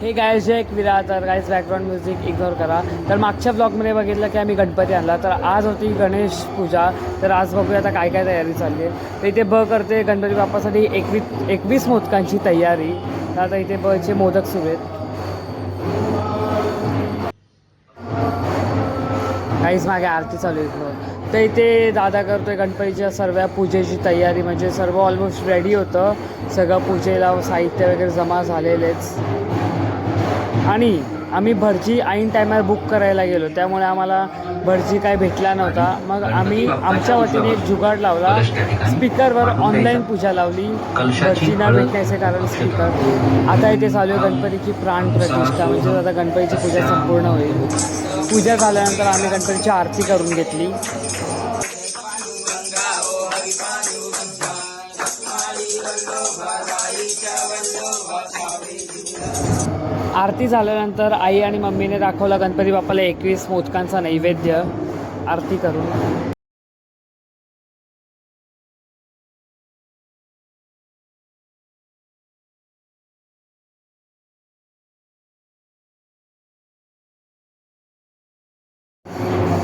हे गायज एक विरा तर गाईज बॅकग्राऊंड म्युझिक इग्नोर करा. तर मागच्या ब्लॉगमध्ये बघितलं की आम्ही गणपती आणला, तर आज होती गणेश पूजा. तर आज बघूया आता काय काय तयारी चालली आहे. तर इथे ब करते गणपती बाप्पासाठी 21 मोदकांची तयारी. तर आता इथे बचे मोदक सुरू आहेत. काहीच मागे आरती चालू आहे. तर इथे दादा करतोय गणपतीच्या सर्व पूजेची तयारी, म्हणजे सर्व ऑलमोस्ट रेडी होतं. सगळं पूजेला साहित्य वगैरे जमा झालेलेच. आणि आम्ही भटजी ऐन टायमाला बुक करायला गेलो, त्यामुळे आम्हाला भटजी काय भेटला नव्हता. मग आम्ही आमच्या वतीने एक जुगाड लावला, स्पीकरवर ऑनलाईन पूजा लावली भटजी न भेटण्याचे कारण स्पीकर. आता इथे चालू आहे गणपतीची प्राण प्रतिष्ठा, म्हणजे आता गणपतीची पूजा संपूर्ण होईल. पूजा झाल्यानंतर आम्ही गणपतीची आरती करून घेतली. आरती झाल्यानंतर आई आणि मम्मीने दाखवला गणपती बाप्पाला 21 मोदकांचा नैवेद्य आरती करून.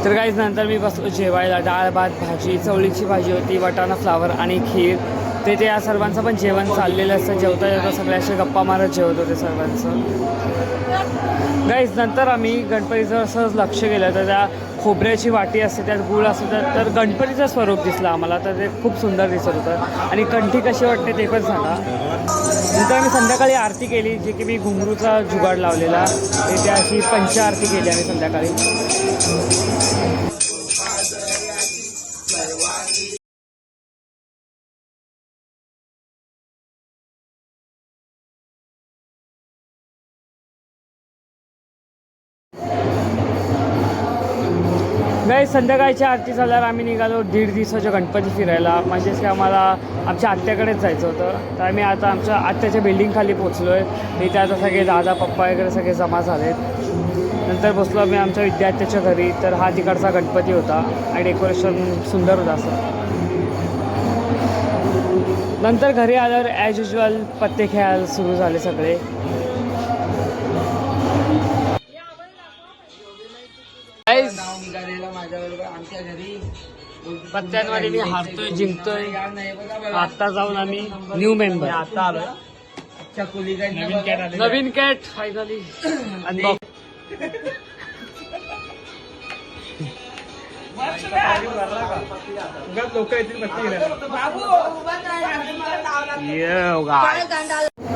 तर काहीच नंतर मी बसलो जेवायला. डाळ भात भाजी, चवळीची भाजी होती, वाटाणा फ्लावर आणि खीर. ते या सर्वांचं पण जेवण चाललेलं असतं. जेवता जेवता सगळे असे गप्पा मारत जेवत होते सर्वांचं. गाईज नंतर आम्ही गणपतीचं सहज लक्ष केलं तर त्या खोबऱ्याची वाटी असते, त्यात गूळ असतो, तर गणपतीचं स्वरूप दिसलं आम्हाला. तर ते खूप सुंदर दिसत होतं. आणि कंठी कशी वाटते ते पण सांगा. नंतर आम्ही संध्याकाळी आरती केली, जे की मी घुंगरूचा जुगाड लावलेला. ते अशी पंच आरती केली आम्ही संध्याकाळी. गाई संध्याकाळची आरती झाल्यावर आम्ही निघालो 1.5 दिवसाच्या गणपती फिरायला. म्हणजेच की आम्हाला आमच्या आत्याकडेच जायचं होतं. तर आम्ही आता आमच्या आत्याच्या बिल्डिंगखाली पोचलो आहे. इथे आता सगळे दादा पप्पा वगैरे सगळे जमा झालेत. नंतर बसलो आम्ही आमच्या विद्यार्थ्याच्या घरी. तर हा तिकडचा गणपती होता आणि डेकोरेशन सुंदर होतं असं. नंतर घरी आल्यावर ॲज युजल पत्ते खेळायला सुरू झाले सगळे. पत्त्यांमध्ये मी हारतोय जिंकतोय. आता जाऊन आम्ही न्यू मेंबर आता आलोय. नवीन कॅट फायनली अनबॉक्स.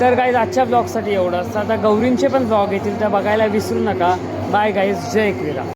तर गाईज आजच्या ब्लॉगसाठी एवढंच. आता गौरींचे पण ब्लॉग येतील, तर बघायला विसरू नका. बाय गाईज, जय एकविरा.